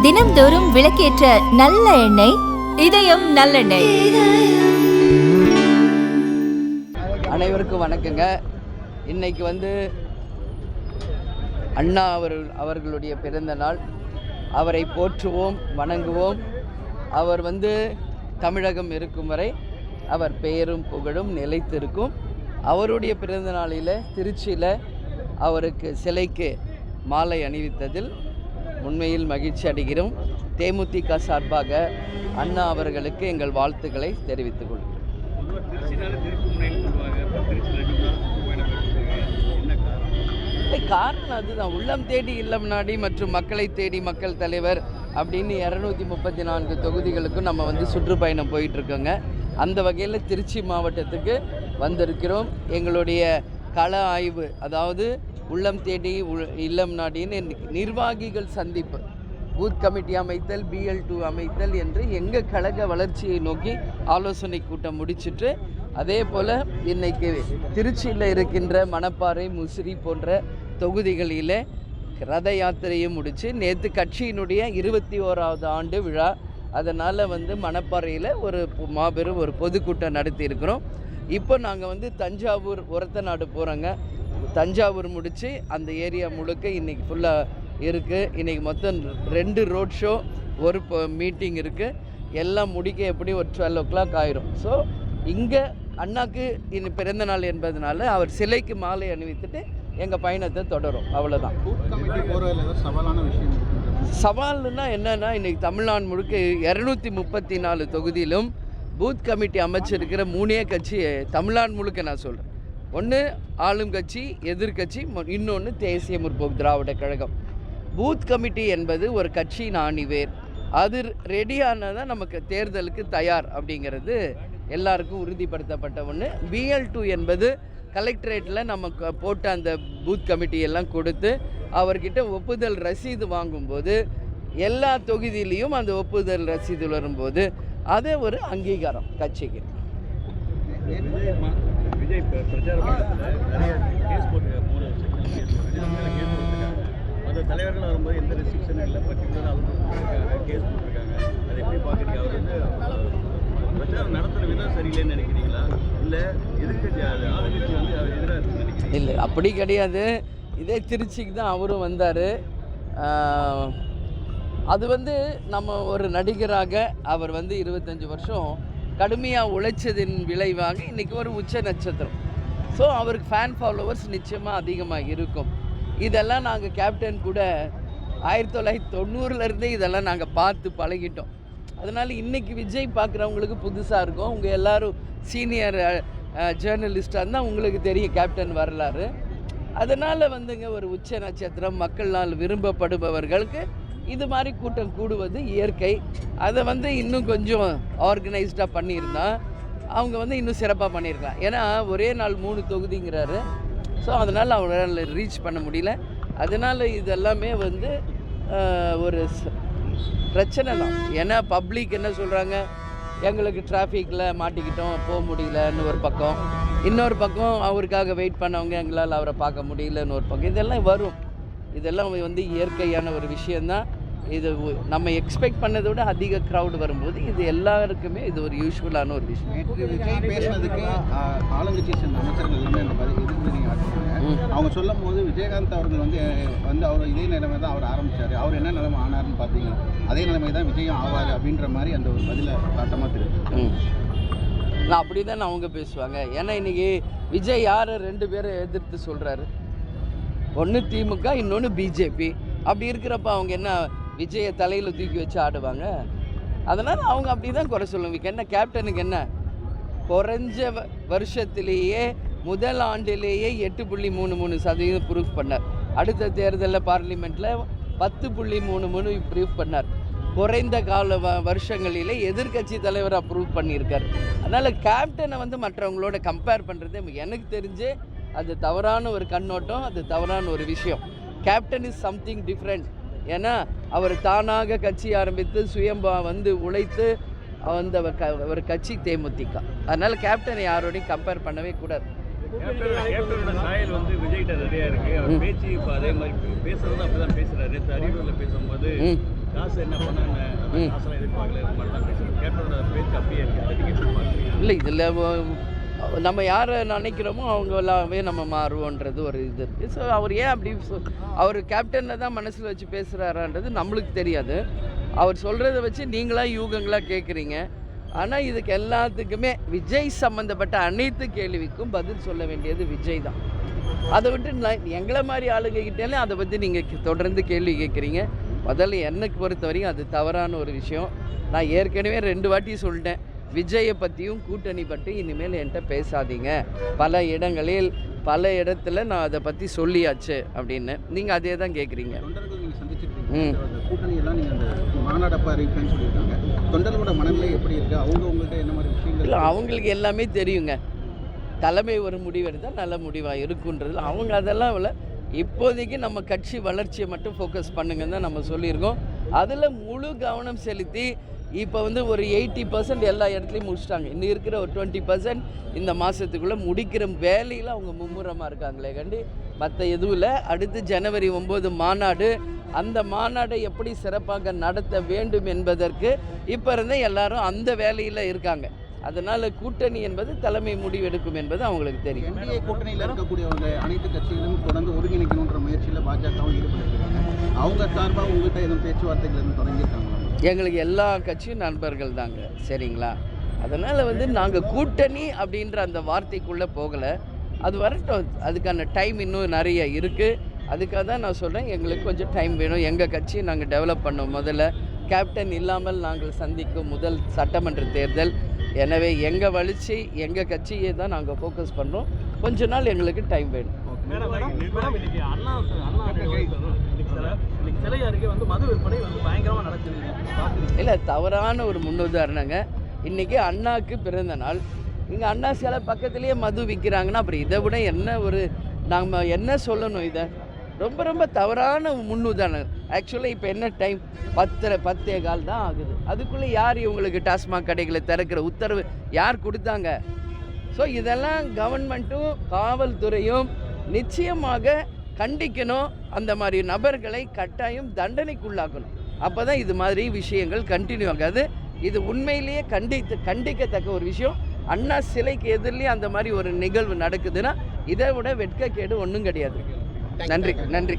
தினம்தோறும் விளக்கேற்ற நல்ல எண்ணெய் இதயம் நல்லெண்ணெய். அனைவருக்கும் வணக்கங்க. இன்னைக்கு அண்ணா அவர்களுடைய பிறந்த நாள். அவரை போற்றுவோம், வணங்குவோம். அவர் தமிழகம் இருக்கும் வரை அவர் பெயரும் புகழும் நிலைத்திருக்கும். அவருடைய பிறந்த நாளில் திருச்சியில் அவருக்கு சிலைக்கு மாலை அணிவித்ததில் உண்மையில் மகிழ்ச்சி அடைகிறோம். தேமுதிக சார்பாக அண்ணா அவர்களுக்கு எங்கள் வாழ்த்துக்களை தெரிவித்துக் கொள்கிறோம். காரணம் அதுதான், உள்ளம் தேடி இல்லம் நாடி மற்றும் மக்களை தேடி மக்கள் தலைவர் அப்படின்னு 234 தொகுதிகளுக்கும் நம்ம சுற்றுப்பயணம் போயிட்டுருக்கோங்க. அந்த வகையில் திருச்சி மாவட்டத்துக்கு வந்திருக்கிறோம். எங்களுடைய கள ஆய்வு, அதாவது உள்ளம் தேடி இல்லம் நாடின்னு நிர்வாகிகள் சந்திப்பு, பூத் கமிட்டி அமைத்தல், BL2 அமைத்தல் என்று எங்கள் கழக வளர்ச்சியை நோக்கி ஆலோசனை கூட்டம் முடிச்சுட்டு, அதே போல் இன்றைக்கி திருச்சியில் இருக்கின்ற மணப்பாறை, முசிறி போன்ற தொகுதிகளில் ரத யாத்திரையை முடித்து நேற்று கட்சியினுடைய 21வது ஆண்டு விழா. அதனால் மணப்பாறையில் ஒரு மாபெரும் ஒரு பொதுக்கூட்டம் நடத்தி இருக்கிறோம். இப்போ நாங்கள் தஞ்சாவூர் ஒரத்தநாடு போகிறோங்க. தஞ்சாவூர் முடித்து அந்த ஏரியா முழுக்க இன்றைக்கி ஃபுல்லாக இருக்குது. இன்றைக்கி மொத்தம் 2 ரோட் ஷோ, ஒரு மீட்டிங் இருக்குது. எல்லாம் முடிக்க எப்படி ஒரு 12 o'clock ஆயிரும். ஸோ இங்கே அண்ணாக்கு இன்னும் பிறந்த நாள் என்பதனால அவர் சிலைக்கு மாலை அணிவித்துட்டு எங்கள் பயணத்தை தொடரும். அவ்வளோதான். சவால்னா என்னென்னா, இன்றைக்கி தமிழ்நாடு முழுக்க 234 தொகுதியிலும் பூத் கமிட்டி அமைச்சிருக்கிற 3 கட்சி தமிழ்நாடு முழுக்க நான் சொல்கிறேன். ஒன்று ஆளும் கட்சி, எதிர்கட்சி, இன்னொன்று தேசிய முற்போக்கு திராவிட கழகம். பூத் கமிட்டி என்பது ஒரு கட்சியின் ஆணிவேர். அது ரெடியானதான் நமக்கு தேர்தலுக்கு தயார் அப்படிங்கிறது எல்லாருக்கும் உறுதிப்படுத்தப்பட்ட ஒன்று. BL2 என்பது கலெக்டரேட்டில் நமக்கு போட்ட அந்த பூத் கமிட்டி எல்லாம் கொடுத்து அவர்கிட்ட ஒப்புதல் ரசீது வாங்கும்போது, எல்லா தொகுதியிலையும் அந்த ஒப்புதல் ரசீது வரும்போது அதே ஒரு அங்கீகாரம் கட்சிக்கு. விஜய் பிரச்சாரம் அந்த தலைவர்கள் வரும்போது எந்த ரெஸ்ட்ரிக்ஷனும் இல்லை, பர்டிகுலராக அவங்க கேஸ் போட்டிருக்காங்க. அதை எப்படி பார்க்குறீங்க? அவர் பிரச்சாரம் நடத்துகிற விதம் சரியில்லைன்னு நினைக்கிறீங்களா, இல்லை எதிர்கட்சி ஆளுங்கட்சி எதிராக இருக்குன்னு நினைக்கிறீங்க? இல்லை, அப்படி கிடையாது. இதே திருச்சிக்கு தான் அவரும் வந்தார். அது நம்ம ஒரு நடிகராக அவர் 25 வருஷம் கடுமையாக உழைச்சதின் விளைவாக இன்றைக்கி ஒரு உச்ச நட்சத்திரம். ஸோ அவருக்கு ஃபேன் ஃபாலோவர்ஸ் நிச்சயமாக அதிகமாக இருக்கும். இதெல்லாம் நாங்கள் கேப்டன் கூட 1990 இதெல்லாம் நாங்கள் பார்த்து பழகிட்டோம். அதனால் இன்றைக்கி விஜய் பார்க்குறவங்களுக்கு புதுசாக இருக்கும். உங்கள் எல்லோரும் சீனியர் ஜேர்னலிஸ்டாக இருந்தால் உங்களுக்கு தெரியும் கேப்டன் வரலாறு. அதனால் ஒரு உச்ச நட்சத்திரம், மக்களால் விரும்பப்படுபவர்களுக்கு இது மாதிரி கூட்டம் கூடுவது இயற்கை. அதை இன்னும் கொஞ்சம் ஆர்கனைஸ்டாக பண்ணியிருந்தா அவங்க இன்னும் சிறப்பாக பண்ணியிருக்கலாம். ஏன்னா ஒரே நாள் 3 தொகுதிங்கிறாரு. ஸோ அதனால் அவங்களால ரீச் பண்ண முடியல. அதனால் இதெல்லாமே ஒரு பிரச்சனை தான். ஏன்னா பப்ளிக் என்ன சொல்கிறாங்க, எங்களுக்கு டிராஃபிக்கில் மாட்டிக்கிட்டோம், போக முடியலன்னு ஒரு பக்கம். இன்னொரு பக்கம் அவருக்காக வெயிட் பண்ணவங்க எங்களால் அவரை பார்க்க முடியலன்னு ஒரு பக்கம். இதெல்லாம் வரும். இதெல்லாம் இயற்கையான ஒரு விஷயந்தான். இது நம்ம எக்ஸ்பெக்ட் பண்ணதை விட அதிக க்ரௌடு வரும்போது இது எல்லாருக்குமே இது ஒரு யூஸ்ஃபுல்லான ஒரு விஷயம். விஜய் பேசுனதுக்கு ஆளுங்கட்சி சேர்ந்த அமைச்சர்கள் எல்லாமே இந்த மாதிரி எதிர்ப்பு நீங்கள் ஆட்டுறாங்க. அவங்க சொல்லும் போது விஜயகாந்த் அவர்கள் அவர் இதே நிலைமை தான் அவர் ஆரம்பித்தார், அவர் என்ன நிலைமை ஆனார்னு பார்த்தீங்கன்னா அதே நிலைமை தான் விஜயம் ஆவார் அப்படின்ற மாதிரி அந்த ஒரு பதிலை காட்டமாக தெரியுது. நான் அப்படி தான் அவங்க பேசுவாங்க. ஏன்னா இன்றைக்கி விஜய் யாரை 2 பேரை எதிர்த்து சொல்கிறாரு, ஒன்று திமுக, இன்னொன்று BJP. அப்படி இருக்கிறப்ப அவங்க என்ன விஜயை தலையில் தூக்கி வச்சு ஆடுவாங்க? அதனால் அவங்க அப்படி தான் குறை சொல்லுவாங்க. என்ன கேப்டனுக்கு என்ன குறைஞ்ச வருஷத்திலேயே முதல் ஆண்டிலேயே 8.33% ப்ரூஃப் பண்ணார். அடுத்த தேர்தலில் பார்லிமெண்ட்டில் 10.33 ப்ரூஃப் பண்ணார். குறைந்த கால வருஷங்களிலே எதிர்கட்சி தலைவராக ப்ரூவ் பண்ணியிருக்கார். அதனால் கேப்டனை மற்றவங்களோட கம்பேர் பண்ணுறது எனக்கு தெரிஞ்சு அது தவறான ஒரு கண்ணோட்டம், அது தவறான ஒரு விஷயம். Captain is something different. ஏன்னா அவர் தானாக கட்சி ஆரம்பித்து சுயம்பா உழைத்து ஒரு கட்சி தேமுதிக. அதனால் கேப்டனை யாரோடையும் கம்பேர் பண்ணவே கூடாது. கேப்டனோட சாயல் வந்து விஜய்கிட்ட நிறைய இருக்கு. அவர் பேச்சு இப்போ அதே மாதிரி பேசுறதும் அப்படிதான் பேசுறாரு. நேற்று அரியலூரில் பேசும்போது காசு என்ன பண்ணான்னு காசெல்லாம் எதிர்பார்க்கல மாதிரிலாம் பேசுறாரு. கேப்டனோட பேச்சு அப்படியே இருக்கு. அதை நீங்க எப்படி பார்க்குறீங்க? இல்லை இதில் நம்ம யாரை நினைக்கிறோமோ அவங்களாவே நம்ம மாறுவோன்றது ஒரு இது இருக்குது. ஸோ அவர் ஏன் அப்படி அவர் கேப்டனை தான் மனசில் வச்சு பேசுகிறாரான்றது நம்மளுக்கு தெரியாது. அவர் சொல்கிறத வச்சு நீங்களாக யூகங்களாக கேட்குறீங்க. ஆனால் இதுக்கு எல்லாத்துக்குமே விஜய் சம்மந்தப்பட்ட அனைத்து கேள்விக்கும் பதில் சொல்ல வேண்டியது விஜய் தான். அதை விட்டு எங்களை மாதிரி ஆளுங்ககிட்டே அதை பற்றி நீங்கள் தொடர்ந்து கேள்வி கேட்குறீங்க. முதல்ல எனக்கு பொறுத்த வரைக்கும் அது தவறான ஒரு விஷயம். நான் ஏற்கனவே 2 வாட்டி சொல்லிட்டேன், விஜயை பற்றியும் கூட்டணி பற்றி இனிமேல் என்கிட்ட பேசாதீங்க. பல இடங்களில் பல இடத்துல நான் அதை பற்றி சொல்லியாச்சு அப்படின்னு. நீங்கள் அதே தான் கேட்குறீங்க. தொண்டர்கள் நீங்கள் சந்திச்சிருக்கீங்க, கூட்டணி எல்லாம் நீங்கள் அந்த மாநாடப்பா அறிவிப்பேன்னு சொல்லியிருக்காங்க. தொண்டர்களோட மனநிலை எப்படி இருக்குது? அவங்க உங்கள்கிட்ட என்ன மாதிரி விஷயங்கள்? இல்லை, அவங்களுக்கு எல்லாமே தெரியுங்க. தலைமை ஒரு முடிவு எடுத்தால் நல்ல முடிவாக இருக்குன்றது அவங்க அதெல்லாம் இல்லை. இப்போதைக்கு நம்ம கட்சி வளர்ச்சியை மட்டும் ஃபோக்கஸ் பண்ணுங்கன்னு தான் நம்ம சொல்லியிருக்கோம். அதில் முழு கவனம் செலுத்தி இப்போ வந்து ஒரு 80% எல்லா இடத்துலையும் முடிச்சிட்டாங்க. இன்னும் இருக்கிற ஒரு 20% இந்த மாதத்துக்குள்ளே முடிக்கிற வேலையில் அவங்க மும்முரமாக இருக்காங்களே கண்டி மற்ற எதுவும் இல்லை. அடுத்து ஜனவரி 9 மாநாடு, அந்த மாநாடை எப்படி சிறப்பாக நடத்த வேண்டும் என்பதற்கு இப்போ இருந்தே எல்லாரும் அந்த வேலையில் இருக்காங்க. அதனால் கூட்டணி என்பது தலைமை முடிவெடுக்கும் என்பது அவங்களுக்கு தெரியும். என்டிஏ கூட்டணியில் இருக்கக்கூடியவங்க அனைத்து கட்சிகளும் தொடர்ந்து ஒருங்கிணைக்கணுன்ற முயற்சியில் பாஜகவும் ஈடுபட்டிருக்காங்க. அவங்க சார்பாக உங்கள்கிட்ட எதுவும் பேச்சுவார்த்தைகள் எதுவும் தொடங்கியிருக்காங்களா? எங்களுக்கு எல்லா கட்சியும் நண்பர்கள் தாங்க, சரிங்களா? அதனால் வந்து நாங்கள் கூட்டணி அப்படின்ற அந்த வார்த்தைக்குள்ளே போகலை. அது வரட்டும், அதுக்கான டைம் இன்னும் நிறைய இருக்குது. அதுக்காக தான் நான் சொல்கிறேன், எங்களுக்கு கொஞ்சம் டைம் வேணும். எங்கள் கட்சியை நாங்கள் டெவலப் பண்ணோம். முதல்ல கேப்டன் இல்லாமல் நாங்கள் சந்திக்கும் முதல் சட்டமன்ற தேர்தல். எனவே எங்கள் வளர்ச்சி எங்கள் கட்சியை தான் நாங்கள் ஃபோக்கஸ் பண்ணுறோம். கொஞ்ச நாள் எங்களுக்கு டைம் வேணும். இல்லை, தவறான ஒரு முன்னுதாரணங்க. இன்றைக்கி அண்ணாவுக்கு பிறந்த நாள், இங்கே அண்ணா சிலை பக்கத்துலேயே மது விற்கிறாங்கன்னா அப்புறம் இதை விட என்ன ஒரு நம்ம என்ன சொல்லணும்? இதை ரொம்ப ரொம்ப தவறான முன்னுதாரணம். ஆக்சுவலாக இப்போ என்ன டைம் 10:15 தான் ஆகுது. அதுக்குள்ளே யார் இவங்களுக்கு டாஸ்மாக் கடைகளை திறக்கிற உத்தரவு யார் கொடுத்தாங்க? ஸோ இதெல்லாம் கவர்மெண்ட்டும் காவல்துறையும் நிச்சயமாக கண்டிக்கணும். அந்த மாதிரி நபர்களை கட்டாயம் தண்டனைக்குள்ளாக்கணும். அப்போ தான் இது மாதிரி விஷயங்கள் கண்டினியூ ஆகாது. இது உண்மையிலேயே கண்டிக்கத்தக்க ஒரு விஷயம். அண்ணா சிலைக்கு எதிரிலேயே அந்த மாதிரி ஒரு நிகழ்வு நடக்குதுன்னா இதை விட வெட்கக்கேடு ஒன்றும் கிடையாது. நன்றி.